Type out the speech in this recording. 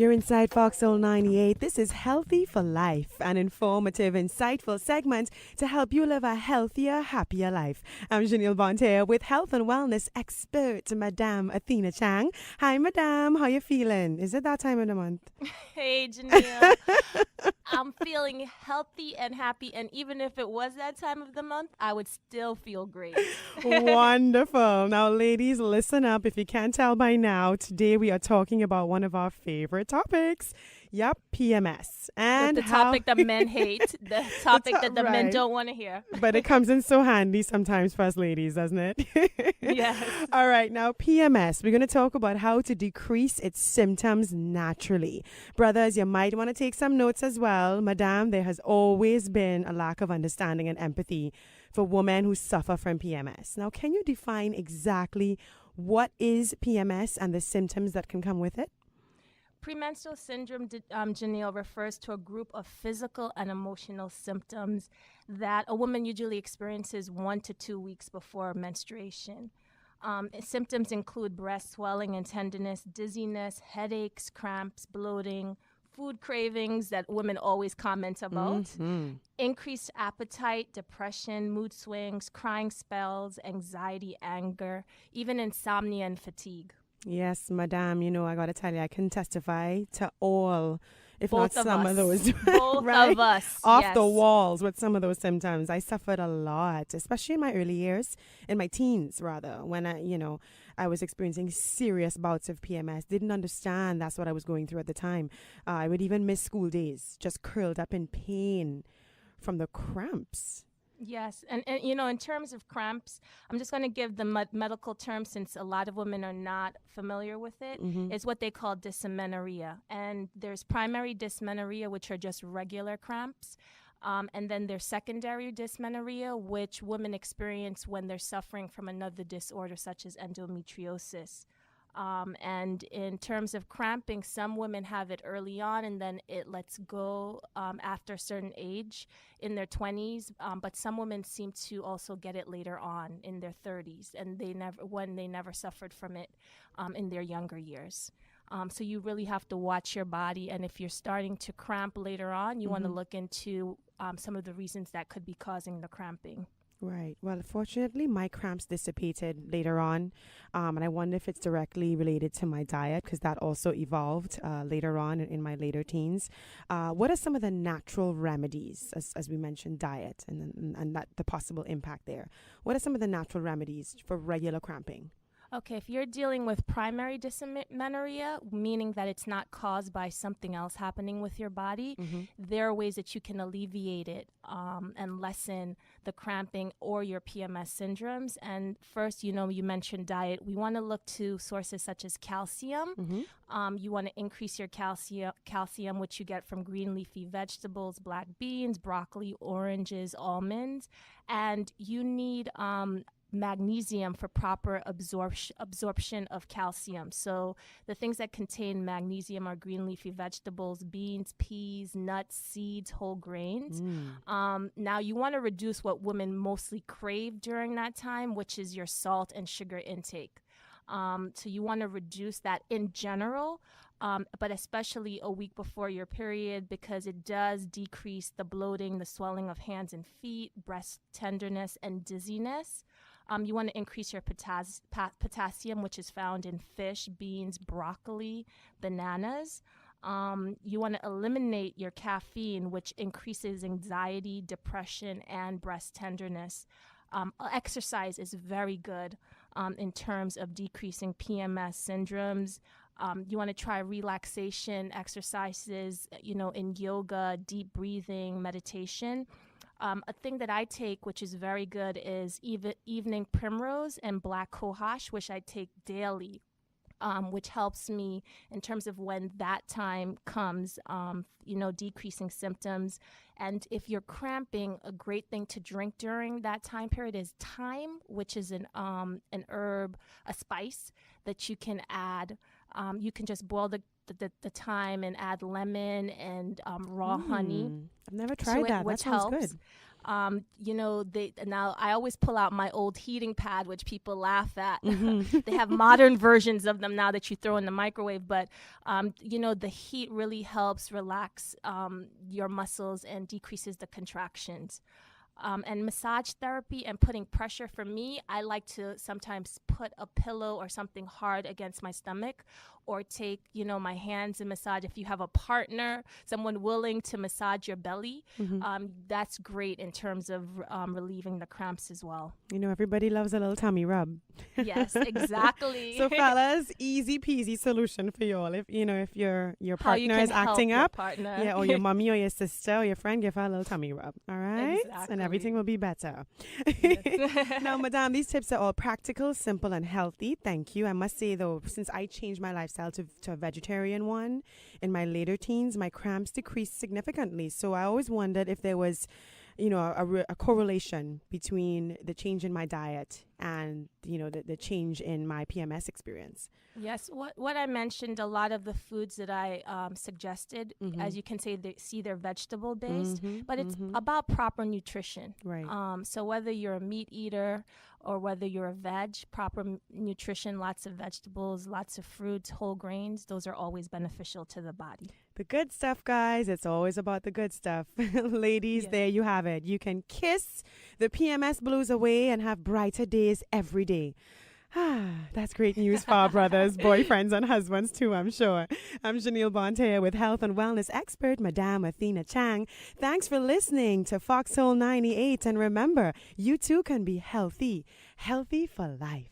You're inside Foxhole 98. This is Healthy for Life, an informative, insightful segment to help you live a healthier, happier life. I'm Jeanille Bonterre with health and wellness expert, Madame Athena Chang. Hi, Madame. How you feeling? Is it that time of the month? Hey, Jeanille. I'm feeling healthy and happy, and even if it was that time of the month, I would still feel great. Wonderful. Now, ladies, listen up. If you can't tell by now, today we are talking about one of our favorite topics. Yep, PMS. And the topic that men hate, the topic that the men don't want to hear. But it comes in so handy sometimes for us ladies, doesn't it? Yes. All right, now PMS. We're going to talk about how to decrease its symptoms naturally. Brothers, you might want to take some notes as well. Madame, there has always been a lack of understanding and empathy for women who suffer from PMS. Now, can you define exactly what is PMS and the symptoms that can come with it? Premenstrual syndrome, Jeanille, refers to a group of physical and emotional symptoms that a woman usually experiences 1 to 2 weeks before menstruation. Symptoms include breast swelling and tenderness, dizziness, headaches, cramps, bloating, food cravings that women always comment about, increased appetite, depression, mood swings, crying spells, anxiety, anger, even insomnia and fatigue. Yes, Madame, I got to tell you, I can testify to all, if Both not some of those. Both right? of us. Off yes. the walls with some of those symptoms. I suffered a lot, especially in my early years, in my teens, rather, when I was experiencing serious bouts of PMS. Didn't understand that's what I was going through at the time. I would even miss school days, just curled up in pain from the cramps. Yes. And in terms of cramps, I'm just going to give the medical term since a lot of women are not familiar with it. It's what they call dysmenorrhea. And there's primary dysmenorrhea, which are just regular cramps. And then there's secondary dysmenorrhea, which women experience when they're suffering from another disorder, such as endometriosis. And in terms of cramping, some women have it early on and then it lets go after a certain age in their 20s. But some women seem to also get it later on in their 30s, and they never suffered from it in their younger years. So you really have to watch your body. And if you're starting to cramp later on, you want to look into some of the reasons that could be causing the cramping. Right. Well, fortunately, my cramps dissipated later on. And I wonder if it's directly related to my diet, because that also evolved later on in my later teens. What are some of the natural remedies, as we mentioned, diet and that the possible impact there? What are some of the natural remedies for regular cramping? Okay, if you're dealing with primary dysmenorrhea, meaning that it's not caused by something else happening with your body, there are ways that you can alleviate it and lessen the cramping or your PMS syndromes. And first, you mentioned diet. We want to look to sources such as calcium. You want to increase your calcium, which you get from green leafy vegetables, black beans, broccoli, oranges, almonds. And you need magnesium for proper absorption of calcium. So the things that contain magnesium are green leafy vegetables, beans, peas, nuts, seeds, whole grains. Now you want to reduce what women mostly crave during that time, which is your salt and sugar intake. So you want to reduce that in general, but especially a week before your period, because it does decrease the bloating, the swelling of hands and feet, breast tenderness, and dizziness. You want to increase your potassium, which is found in fish, beans, broccoli, bananas. You want to eliminate your caffeine, which increases anxiety, depression, and breast tenderness. Exercise is very good in terms of decreasing PMS syndromes. You want to try relaxation exercises, in yoga, deep breathing, meditation. A thing that I take, which is very good, is evening primrose and black cohosh, which I take daily, which helps me in terms of when that time comes, decreasing symptoms. And if you're cramping, a great thing to drink during that time period is thyme, which is an herb, a spice that you can add. You can just boil the thyme and add lemon and raw honey. I've never tried that. Which that sounds helps. good. Now I always pull out my old heating pad, which people laugh at. They have modern versions of them now that you throw in the microwave, but the heat really helps relax your muscles and decreases the contractions. And massage therapy and putting pressure, for me, I like to sometimes put a pillow or something hard against my stomach, or take, my hands and massage. If you have a partner, someone willing to massage your belly, that's great in terms of relieving the cramps as well. Everybody loves a little tummy rub. Yes, exactly. So fellas, easy peasy solution for y'all. If your partner is acting up, or your mommy or your sister or your friend, give her a little tummy rub. All right, exactly. And everything will be better. Yes. Now, Madame, these tips are all practical, simple, and healthy. Thank you. I must say though, since I changed my lifestyle to a vegetarian one in my later teens, my cramps decreased significantly. So I always wondered if there was, a correlation between the change in my diet and, the change in my PMS experience. Yes, what I mentioned, a lot of the foods that I suggested, as you can see, they're vegetable based, but it's about proper nutrition. Right. So whether you're a meat eater or whether you're a veg, proper nutrition, lots of vegetables, lots of fruits, whole grains, those are always beneficial to the body. The good stuff, guys. It's always about the good stuff. Ladies, There you have it. You can kiss the PMS blues away and have brighter days every day. That's great news for our brothers, boyfriends, and husbands too, I'm sure. I'm Jeanille Bonterre with health and wellness expert, Madame Athena Chang. Thanks for listening to Foxhole 98. And remember, you too can be healthy for life.